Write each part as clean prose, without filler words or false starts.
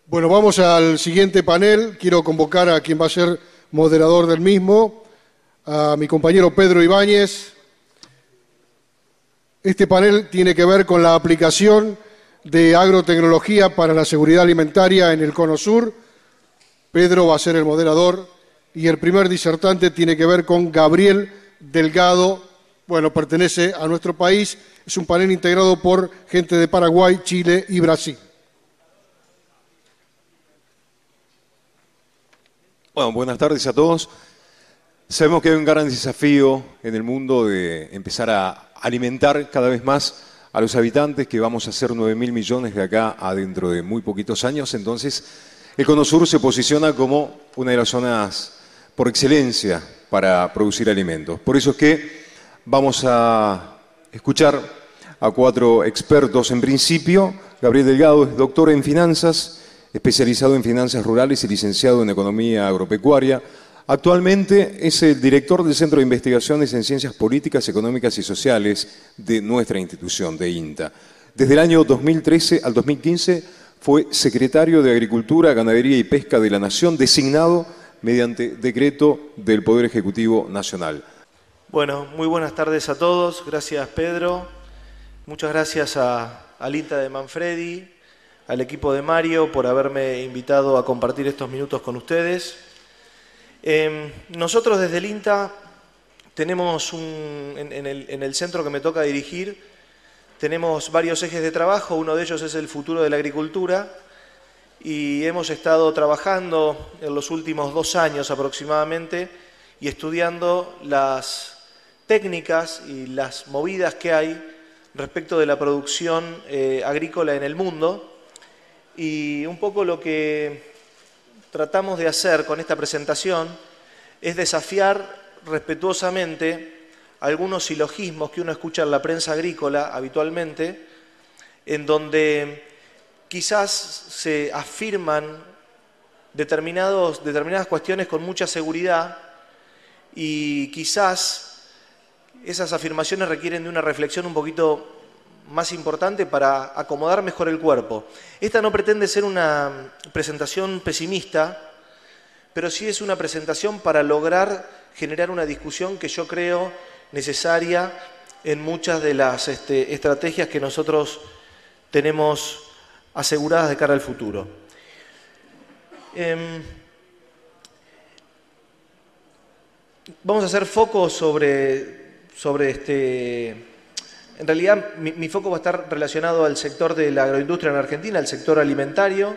Bueno, vamos al siguiente panel. Quiero convocar a quien va a ser moderador del mismo, a mi compañero Pedro Ibáñez. Este panel tiene que ver con la aplicación de agrotecnología para la seguridad alimentaria en el Cono Sur. Pedro va a ser el moderador y el primer disertante tiene que ver con Gabriel Delgado. Bueno, pertenece a nuestro país. Es un panel integrado por gente de Paraguay, Chile y Brasil. Bueno, buenas tardes a todos. Sabemos que hay un gran desafío en el mundo de empezar a alimentar cada vez más a los habitantes, que vamos a ser 9.000 millones de acá a dentro de muy poquitos años. Entonces, el Cono Sur se posiciona como una de las zonas por excelencia para producir alimentos. Por eso es que vamos a escuchar a 4 expertos. En principio, Gabriel Delgado es doctor en finanzas, especializado en finanzas rurales y licenciado en economía agropecuaria. Actualmente es el director del Centro de Investigaciones en Ciencias Políticas, Económicas y Sociales de nuestra institución, de INTA. Desde el año 2013 al 2015 fue secretario de Agricultura, Ganadería y Pesca de la Nación, designado mediante decreto del Poder Ejecutivo Nacional. Bueno, muy buenas tardes a todos. Gracias, Pedro. Muchas gracias al INTA de Manfredi, al equipo de Mario por haberme invitado a compartir estos minutos con ustedes. Nosotros desde el INTA tenemos en el centro que me toca dirigir, tenemos varios ejes de trabajo. Uno de ellos es el futuro de la agricultura y hemos estado trabajando en los últimos 2 años aproximadamente y estudiando las técnicas y las movidas que hay respecto de la producción agrícola en el mundo. Y un poco lo que tratamos de hacer con esta presentación es desafiar respetuosamente algunos silogismos que uno escucha en la prensa agrícola habitualmente, en donde quizás se afirman determinadas cuestiones con mucha seguridad y quizás esas afirmaciones requieren de una reflexión un poquito más importante para acomodar mejor el cuerpo. Esta no pretende ser una presentación pesimista, pero sí es una presentación para lograr generar una discusión que yo creo necesaria en muchas de las estrategias que nosotros tenemos aseguradas de cara al futuro. Vamos a hacer foco sobre En realidad, mi foco va a estar relacionado al sector de la agroindustria en Argentina, al sector alimentario,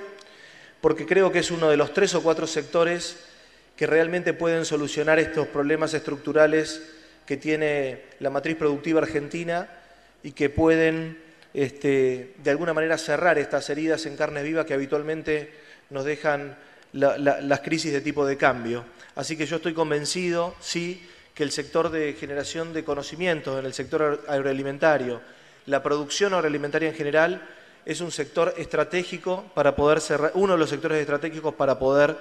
porque creo que es uno de los 3 o 4 sectores que realmente pueden solucionar estos problemas estructurales que tiene la matriz productiva argentina y que pueden, de alguna manera, cerrar estas heridas en carne viva que habitualmente nos dejan las crisis de tipo de cambio. Así que yo estoy convencido, sí, que el sector de generación de conocimientos en el sector agroalimentario, la producción agroalimentaria en general, es un sector estratégico para poder cerrar, uno de los sectores estratégicos para poder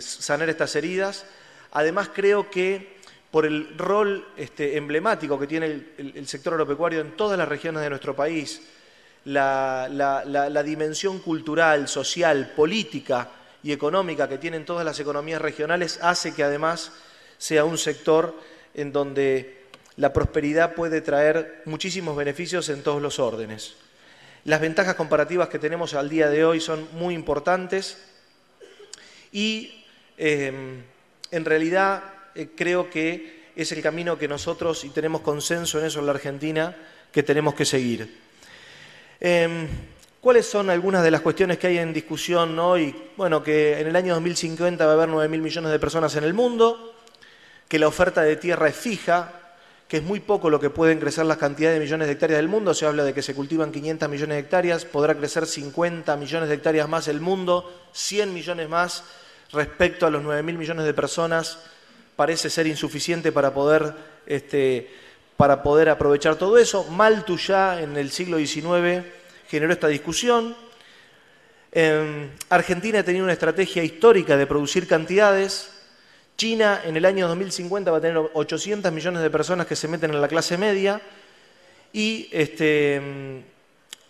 sanar estas heridas. Además, creo que por el rol emblemático que tiene el sector agropecuario en todas las regiones de nuestro país, la dimensión cultural, social, política y económica que tienen todas las economías regionales hace que además sea un sector en donde la prosperidad puede traer muchísimos beneficios en todos los órdenes. Las ventajas comparativas que tenemos al día de hoy son muy importantes y en realidad creo que es el camino que nosotros, y tenemos consenso en eso en la Argentina, que tenemos que seguir. ¿Cuáles son algunas de las cuestiones que hay en discusión hoy? Bueno, que en el año 2050 va a haber 9.000 millones de personas en el mundo, que la oferta de tierra es fija, que es muy poco lo que pueden crecer las cantidades de millones de hectáreas del mundo. Se habla de que se cultivan 500 millones de hectáreas, podrá crecer 50 millones de hectáreas más el mundo, 100 millones más respecto a los 9.000 millones de personas. Parece ser insuficiente para poder aprovechar todo eso. Malthus ya en el siglo XIX generó esta discusión. Argentina ha tenido una estrategia histórica de producir cantidades. China en el año 2050 va a tener 800 millones de personas que se meten en la clase media y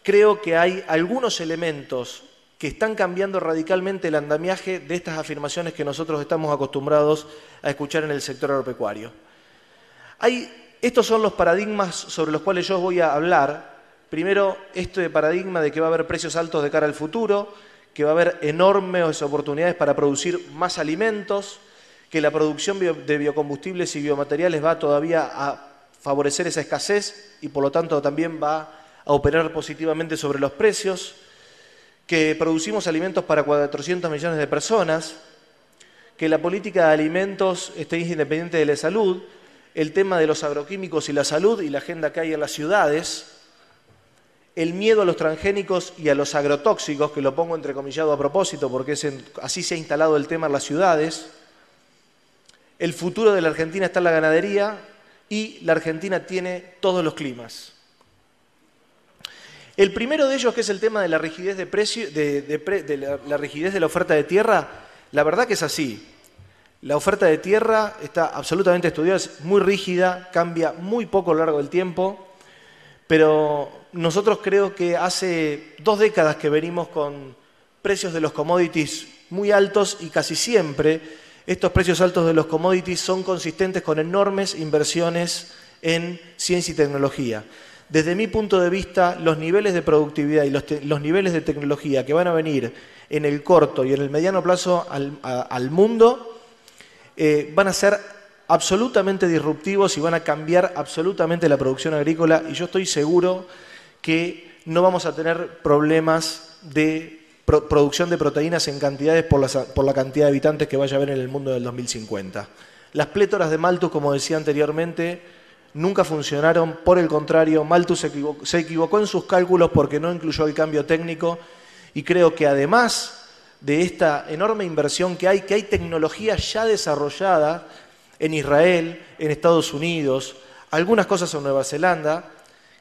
creo que hay algunos elementos que están cambiando radicalmente el andamiaje de estas afirmaciones que nosotros estamos acostumbrados a escuchar en el sector agropecuario. Estos son los paradigmas sobre los cuales yo voy a hablar. Primero, este paradigma de que va a haber precios altos de cara al futuro, que va a haber enormes oportunidades para producir más alimentos, que la producción de biocombustibles y biomateriales va todavía a favorecer esa escasez y por lo tanto también va a operar positivamente sobre los precios, que producimos alimentos para 400 millones de personas, que la política de alimentos es independiente de la salud, el tema de los agroquímicos y la salud y la agenda que hay en las ciudades, el miedo a los transgénicos y a los agrotóxicos, que lo pongo entrecomillado a propósito porque así se ha instalado el tema en las ciudades, el futuro de la Argentina está en la ganadería y la Argentina tiene todos los climas. El primero de ellos, que es el tema de la rigidez de precio, la rigidez de la oferta de tierra, la verdad que es así. La oferta de tierra está absolutamente estudiada, es muy rígida, cambia muy poco a lo largo del tiempo, pero nosotros creo que hace 2 décadas que venimos con precios de los commodities muy altos y casi siempre estos precios altos de los commodities son consistentes con enormes inversiones en ciencia y tecnología. Desde mi punto de vista, los niveles de productividad y los niveles de tecnología que van a venir en el corto y en el mediano plazo al mundo van a ser absolutamente disruptivos y van a cambiar absolutamente la producción agrícola y yo estoy seguro que no vamos a tener problemas de producción de proteínas en cantidades por la cantidad de habitantes que vaya a haber en el mundo del 2050. Las plétoras de Malthus, como decía anteriormente, nunca funcionaron, por el contrario, Malthus se equivocó en sus cálculos porque no incluyó el cambio técnico y creo que además de esta enorme inversión que hay tecnología ya desarrollada en Israel, en Estados Unidos, algunas cosas en Nueva Zelanda,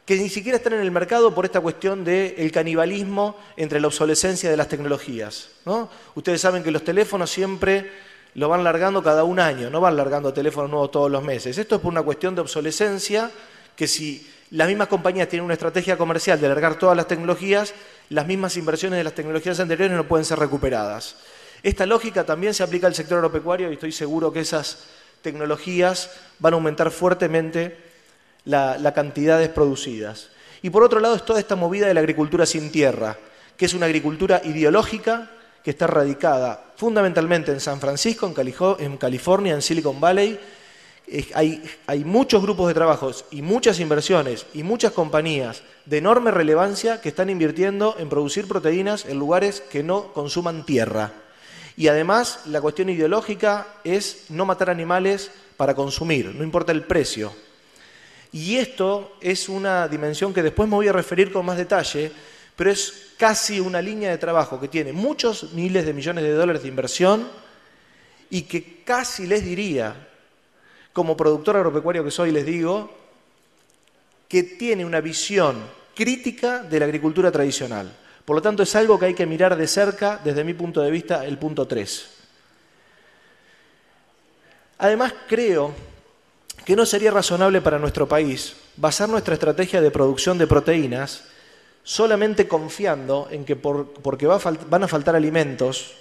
que ni siquiera están en el mercado por esta cuestión del canibalismo entre la obsolescencia de las tecnologías, ¿no? Ustedes saben que los teléfonos siempre lo van largando cada 1 año, no van largando teléfonos nuevos todos los meses. Esto es por una cuestión de obsolescencia, que si las mismas compañías tienen una estrategia comercial de largar todas las tecnologías, las mismas inversiones de las tecnologías anteriores no pueden ser recuperadas. Esta lógica también se aplica al sector agropecuario y estoy seguro que esas tecnologías van a aumentar fuertemente la cantidades producidas. Y por otro lado es toda esta movida de la agricultura sin tierra, que es una agricultura ideológica que está radicada fundamentalmente en San Francisco, en California, en Silicon Valley. Hay muchos grupos de trabajos y muchas inversiones y muchas compañías de enorme relevancia que están invirtiendo en producir proteínas en lugares que no consuman tierra. Y además la cuestión ideológica es no matar animales para consumir, no importa el precio. Y esto es una dimensión que después me voy a referir con más detalle, pero es casi una línea de trabajo que tiene muchos miles de millones de dólares de inversión y que casi les diría, como productor agropecuario que soy, les digo, que tiene una visión crítica de la agricultura tradicional. Por lo tanto, es algo que hay que mirar de cerca, desde mi punto de vista, el punto 3. Además, creo que no sería razonable para nuestro país basar nuestra estrategia de producción de proteínas solamente confiando en que porque van a faltar alimentos,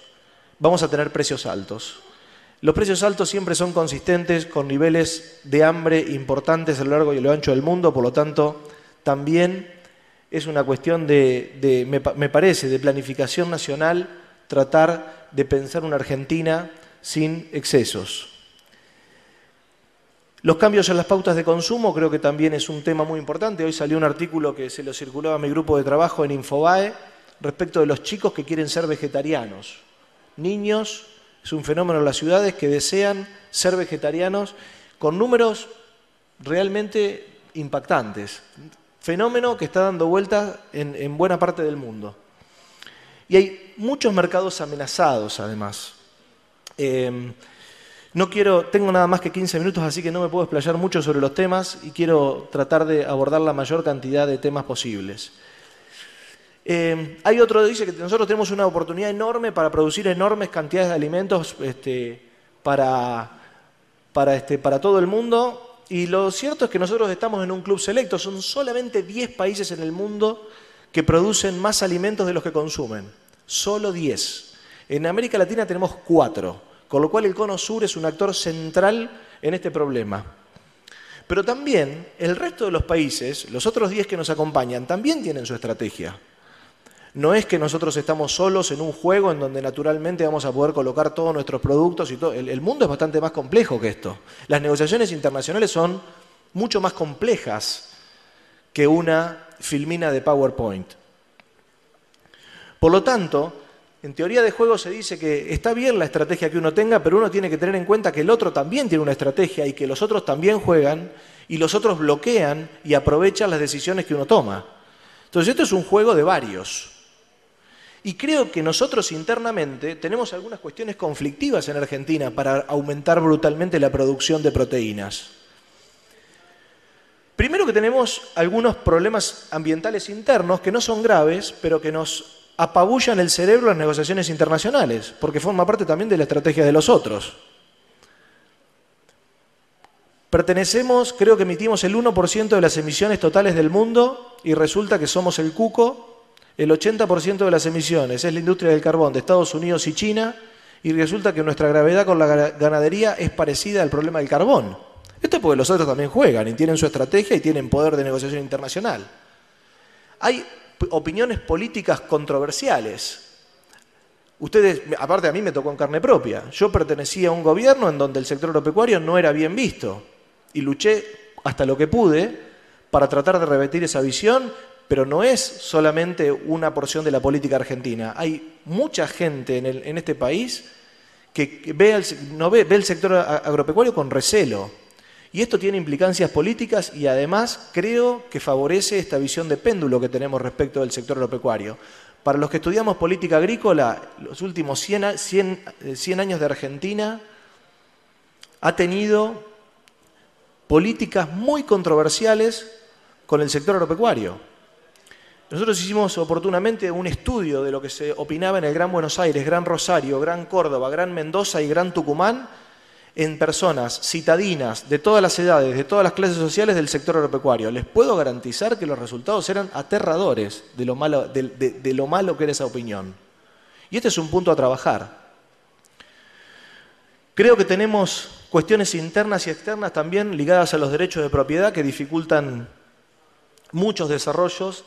vamos a tener precios altos. Los precios altos siempre son consistentes con niveles de hambre importantes a lo largo y a lo ancho del mundo, por lo tanto, también es una cuestión me parece, de planificación nacional, tratar de pensar una Argentina sin excesos. Los cambios en las pautas de consumo creo que también es un tema muy importante. Hoy salió un artículo que se lo circulaba a mi grupo de trabajo en Infobae respecto de los chicos que quieren ser vegetarianos. Niños, es un fenómeno en las ciudades que desean ser vegetarianos con números realmente impactantes. Fenómeno que está dando vueltas en buena parte del mundo. Y hay muchos mercados amenazados además. Tengo nada más que 15 minutos, así que no me puedo explayar mucho sobre los temas y quiero tratar de abordar la mayor cantidad de temas posibles. Hay otro que dice que nosotros tenemos una oportunidad enorme para producir enormes cantidades de alimentos para todo el mundo. Y lo cierto es que nosotros estamos en un club selecto. Son solamente 10 países en el mundo que producen más alimentos de los que consumen. Solo 10. En América Latina tenemos 4, con lo cual el Cono Sur es un actor central en este problema. Pero también el resto de los países, los otros 10 que nos acompañan, también tienen su estrategia. No es que nosotros estamos solos en un juego en donde naturalmente vamos a poder colocar todos nuestros productos y todo. El mundo es bastante más complejo que esto. Las negociaciones internacionales son mucho más complejas que una filmina de PowerPoint. Por lo tanto, en teoría de juego se dice que está bien la estrategia que uno tenga, pero uno tiene que tener en cuenta que el otro también tiene una estrategia y que los otros también juegan y los otros bloquean y aprovechan las decisiones que uno toma. Entonces esto es un juego de varios. Y creo que nosotros internamente tenemos algunas cuestiones conflictivas en Argentina para aumentar brutalmente la producción de proteínas. Primero que tenemos algunos problemas ambientales internos que no son graves, pero que nos apabullan el cerebro en las negociaciones internacionales, porque forma parte también de la estrategia de los otros. Pertenecemos, creo que emitimos el 1% de las emisiones totales del mundo y resulta que somos el cuco. El 80% de las emisiones es la industria del carbón de Estados Unidos y China y resulta que nuestra gravedad con la ganadería es parecida al problema del carbón. Esto es porque los otros también juegan y tienen su estrategia y tienen poder de negociación internacional. Hay opiniones políticas controversiales. Ustedes, aparte a mí me tocó en carne propia. Yo pertenecía a un gobierno en donde el sector agropecuario no era bien visto y luché hasta lo que pude para tratar de revertir esa visión. Pero no es solamente una porción de la política argentina. Hay mucha gente en este país que ve el sector agropecuario con recelo. Y esto tiene implicancias políticas y además creo que favorece esta visión de péndulo que tenemos respecto del sector agropecuario. Para los que estudiamos política agrícola, los últimos 100 años de Argentina ha tenido políticas muy controversiales con el sector agropecuario. Nosotros hicimos oportunamente un estudio de lo que se opinaba en el Gran Buenos Aires, Gran Rosario, Gran Córdoba, Gran Mendoza y Gran Tucumán en personas citadinas de todas las edades, de todas las clases sociales del sector agropecuario. Les puedo garantizar que los resultados eran aterradores de lo malo que era esa opinión. Y este es un punto a trabajar. Creo que tenemos cuestiones internas y externas también ligadas a los derechos de propiedad que dificultan muchos desarrollos,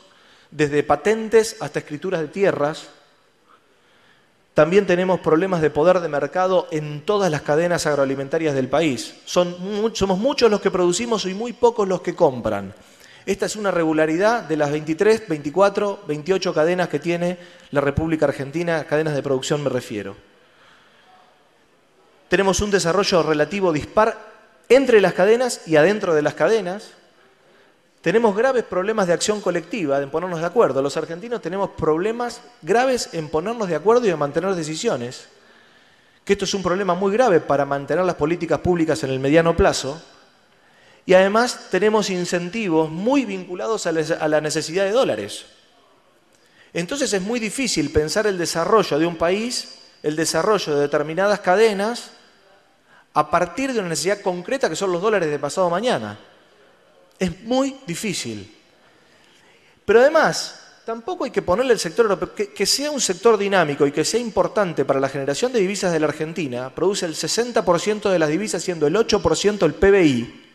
desde patentes hasta escrituras de tierras. También tenemos problemas de poder de mercado en todas las cadenas agroalimentarias del país. Somos muchos los que producimos y muy pocos los que compran. Esta es una regularidad de las 23, 24, 28 cadenas que tiene la República Argentina, cadenas de producción me refiero. Tenemos un desarrollo relativo dispar entre las cadenas y adentro de las cadenas. Tenemos graves problemas de acción colectiva, de ponernos de acuerdo. Los argentinos tenemos problemas graves en ponernos de acuerdo y en mantener decisiones. Que esto es un problema muy grave para mantener las políticas públicas en el mediano plazo. Y además tenemos incentivos muy vinculados a la necesidad de dólares. Entonces es muy difícil pensar el desarrollo de un país, el desarrollo de determinadas cadenas, a partir de una necesidad concreta que son los dólares de pasado mañana. Es muy difícil. Pero además, tampoco hay que ponerle el sector europeo, que sea un sector dinámico y que sea importante para la generación de divisas de la Argentina, produce el 60% de las divisas, siendo el 8% el PBI.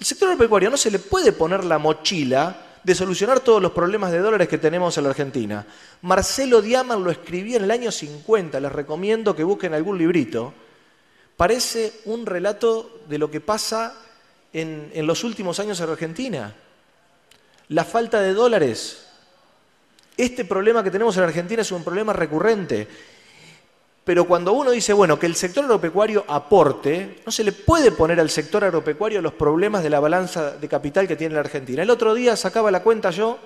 El sector agropecuario no se le puede poner la mochila de solucionar todos los problemas de dólares que tenemos en la Argentina. Marcelo Diamant lo escribía en el año 50, les recomiendo que busquen algún librito. Parece un relato de lo que pasa en los últimos años en Argentina. La falta de dólares. Este problema que tenemos en Argentina es un problema recurrente. Pero cuando uno dice, bueno, que el sector agropecuario aporte, no se le puede poner al sector agropecuario los problemas de la balanza de capital que tiene la Argentina. El otro día sacaba la cuenta yo,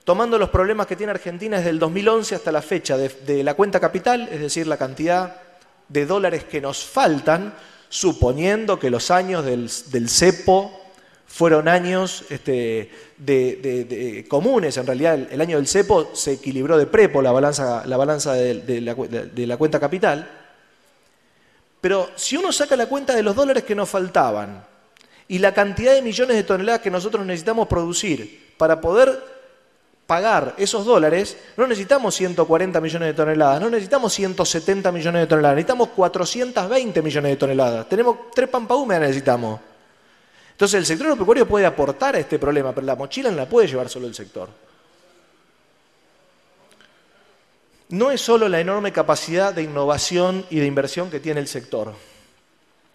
tomando los problemas que tiene Argentina desde el 2011 hasta la fecha de la cuenta capital, es decir, la cantidad de dólares que nos faltan, suponiendo que los años del cepo fueron años comunes. En realidad, el año del cepo se equilibró de prepo la balanza de la cuenta capital. Pero si uno saca la cuenta de los dólares que nos faltaban y la cantidad de millones de toneladas que nosotros necesitamos producir para poder pagar esos dólares, no necesitamos 140 millones de toneladas, no necesitamos 170 millones de toneladas, necesitamos 420 millones de toneladas. Tenemos 3 pampa húmedas necesitamos. Entonces el sector agropecuario puede aportar a este problema, pero la mochila no la puede llevar solo el sector. No es solo la enorme capacidad de innovación y de inversión que tiene el sector.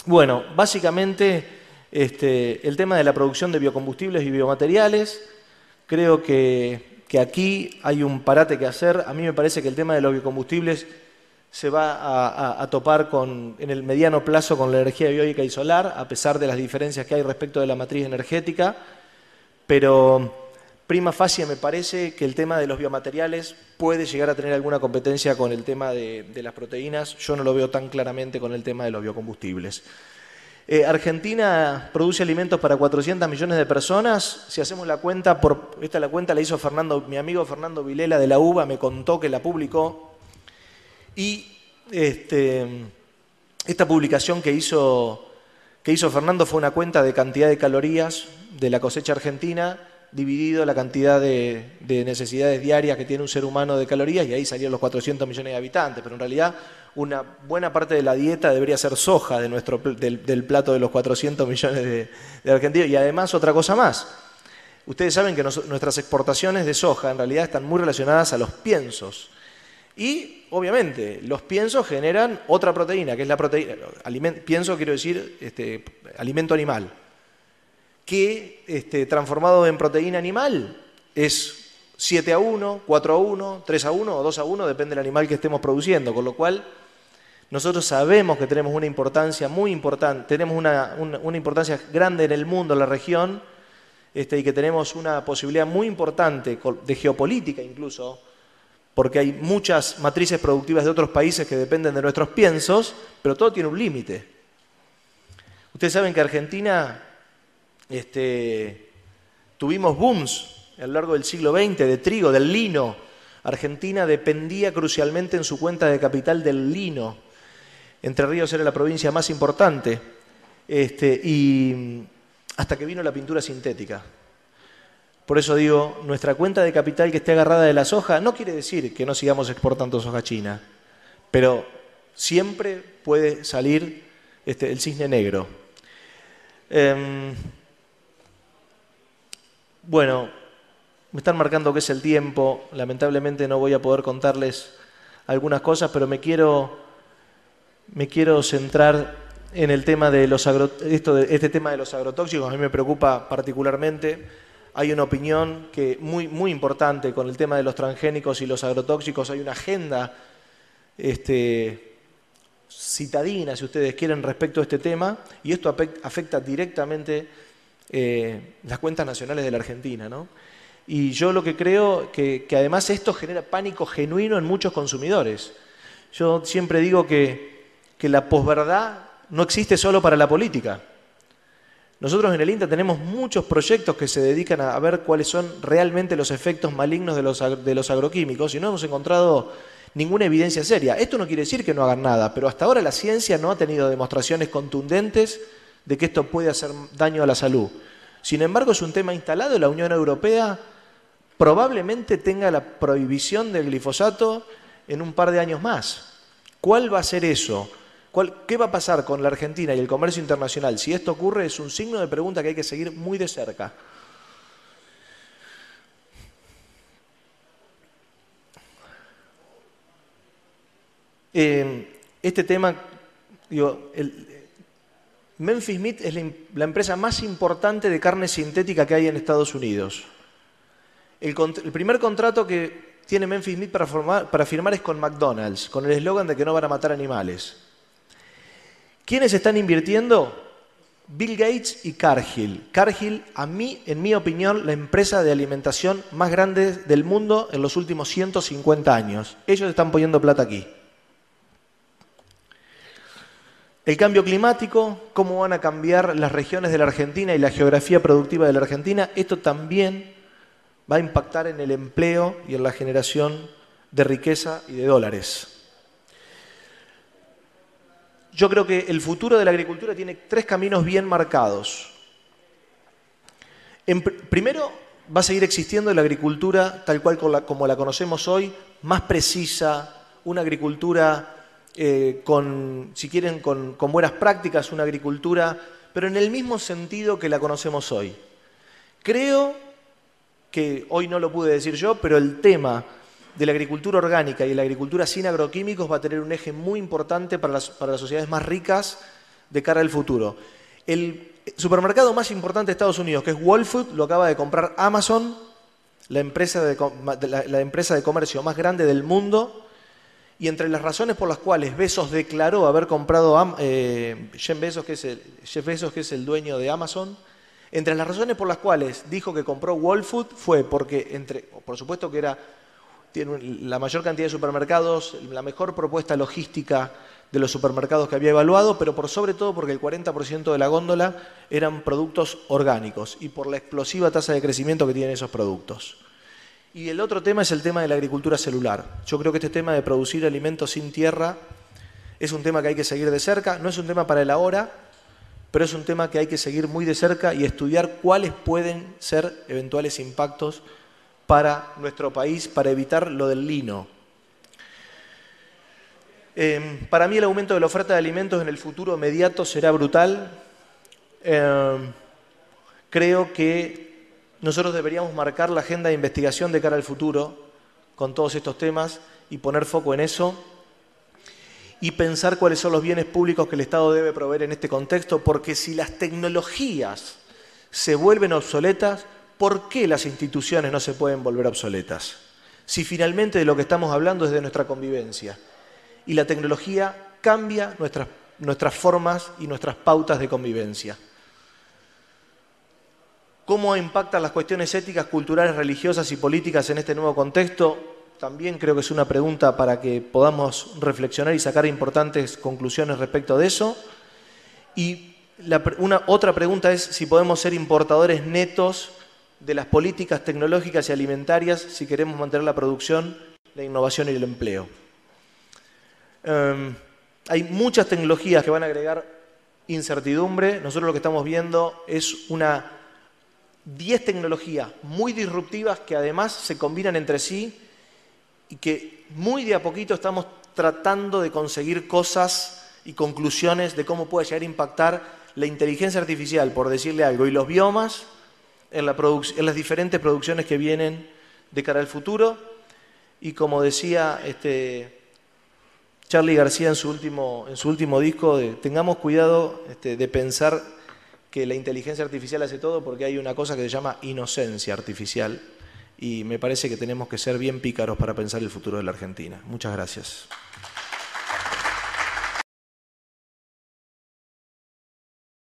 Bueno, básicamente el tema de la producción de biocombustibles y biomateriales, creo que aquí hay un parate que hacer. A mí me parece que el tema de los biocombustibles se va a topar en el mediano plazo con la energía eólica y solar, a pesar de las diferencias que hay respecto de la matriz energética, pero prima facie me parece que el tema de los biomateriales puede llegar a tener alguna competencia con el tema de las proteínas. Yo no lo veo tan claramente con el tema de los biocombustibles. Argentina produce alimentos para 400 millones de personas. Si hacemos la cuenta, esta la cuenta la hizo mi amigo Fernando Vilela de la UBA, me contó que la publicó. Y esta publicación que hizo Fernando fue una cuenta de cantidad de calorías de la cosecha argentina, dividido la cantidad de necesidades diarias que tiene un ser humano de calorías, y ahí salieron los 400 millones de habitantes. Pero en realidad una buena parte de la dieta debería ser soja del plato de los 400 millones de argentinos. Y además otra cosa más. Ustedes saben que nuestras exportaciones de soja en realidad están muy relacionadas a los piensos. Y obviamente los piensos generan otra proteína, que es la proteína. Pienso quiero decir alimento animal, que transformado en proteína animal es 7-1, 4-1, 3-1 o 2-1, depende del animal que estemos produciendo, con lo cual nosotros sabemos que tenemos una importancia muy importante, tenemos una importancia grande en el mundo, en la región, y que tenemos una posibilidad muy importante de geopolítica incluso, porque hay muchas matrices productivas de otros países que dependen de nuestros piensos, pero todo tiene un límite. Ustedes saben que Argentina tuvimos booms a lo largo del siglo XX de trigo, del lino. Argentina dependía crucialmente en su cuenta de capital del lino. Entre Ríos era la provincia más importante, y hasta que vino la pintura sintética. Por eso digo, nuestra cuenta de capital que esté agarrada de la soja no quiere decir que no sigamos exportando soja china, pero siempre puede salir el cisne negro. Bueno, me están marcando que es el tiempo. Lamentablemente no voy a poder contarles algunas cosas, pero me quiero centrar en el tema de este tema de los agrotóxicos. A mí me preocupa particularmente. Hay una opinión muy, muy importante con el tema de los transgénicos y los agrotóxicos. Hay una agenda citadina, si ustedes quieren, respecto a este tema, y esto afecta directamente las cuentas nacionales de la Argentina, ¿no? Y yo lo que creo que además esto genera pánico genuino en muchos consumidores. Yo siempre digo que la posverdad no existe solo para la política. Nosotros en el INTA tenemos muchos proyectos que se dedican a ver cuáles son realmente los efectos malignos de los agroquímicos, y no hemos encontrado ninguna evidencia seria. Esto no quiere decir que no hagan nada, pero hasta ahora la ciencia no ha tenido demostraciones contundentes de que esto puede hacer daño a la salud. Sin embargo, es un tema instalado. La Unión Europea probablemente tenga la prohibición del glifosato en un par de años más. ¿Cuál va a ser eso? ¿Qué va a pasar con la Argentina y el comercio internacional? Si esto ocurre, es un signo de pregunta que hay que seguir muy de cerca. Este tema, Memphis Meat es la empresa más importante de carne sintética que hay en Estados Unidos. El primer contrato que tiene Memphis Meat para firmar es con McDonald's, con el eslogan de que no van a matar animales. ¿Quiénes están invirtiendo? Bill Gates y Cargill. Cargill, en mi opinión, la empresa de alimentación más grande del mundo en los últimos 150 años. Ellos están poniendo plata aquí. El cambio climático, cómo van a cambiar las regiones de la Argentina y la geografía productiva de la Argentina, esto también va a impactar en el empleo y en la generación de riqueza y de dólares. Yo creo que el futuro de la agricultura tiene 3 caminos bien marcados. Primero, va a seguir existiendo la agricultura tal cual como la conocemos hoy, más precisa, una agricultura si quieren, con buenas prácticas, una agricultura, pero en el mismo sentido que la conocemos hoy. Creo que hoy no lo pude decir yo, pero el tema de la agricultura orgánica y la agricultura sin agroquímicos va a tener un eje muy importante para las sociedades más ricas de cara al futuro. El supermercado más importante de Estados Unidos, que es Whole Foods, lo acaba de comprar Amazon, la empresa de comercio más grande del mundo, y entre las razones por las cuales Bezos declaró haber comprado Jeff Bezos, que es el dueño de Amazon, entre las razones por las cuales dijo que compró Whole Foods fue porque, por supuesto que tiene la mayor cantidad de supermercados, la mejor propuesta logística de los supermercados que había evaluado, pero por sobre todo porque el 40% de la góndola eran productos orgánicos y por la explosiva tasa de crecimiento que tienen esos productos. Y el otro tema es el tema de la agricultura celular. Yo creo que este tema de producir alimentos sin tierra es un tema que hay que seguir de cerca, no es un tema para el ahora, pero es un tema que hay que seguir muy de cerca y estudiar cuáles pueden ser eventuales impactos para nuestro país, para evitar lo del lino. Para mí el aumento de la oferta de alimentos en el futuro inmediato será brutal. Creo que nosotros deberíamos marcar la agenda de investigación de cara al futuro con todos estos temas y poner foco en eso y pensar cuáles son los bienes públicos que el Estado debe proveer en este contexto, porque si las tecnologías se vuelven obsoletas, ¿por qué las instituciones no se pueden volver obsoletas? Si finalmente de lo que estamos hablando es de nuestra convivencia y la tecnología cambia nuestras formas y nuestras pautas de convivencia. ¿Cómo impactan las cuestiones éticas, culturales, religiosas y políticas en este nuevo contexto? También creo que es una pregunta para que podamos reflexionar y sacar importantes conclusiones respecto de eso. Y otra pregunta es si podemos ser importadores netos de las políticas tecnológicas y alimentarias si queremos mantener la producción, la innovación y el empleo. Hay muchas tecnologías que van a agregar incertidumbre. Nosotros lo que estamos viendo es 10 tecnologías muy disruptivas que además se combinan entre sí y que muy de a poquito estamos tratando de conseguir cosas y conclusiones de cómo puede llegar a impactar la inteligencia artificial, por decirle algo, y los biomas en las diferentes producciones que vienen de cara al futuro. Y como decía Charly García en su último disco, tengamos cuidado de pensar que la inteligencia artificial hace todo, porque hay una cosa que se llama inocencia artificial y me parece que tenemos que ser bien pícaros para pensar el futuro de la Argentina. Muchas gracias.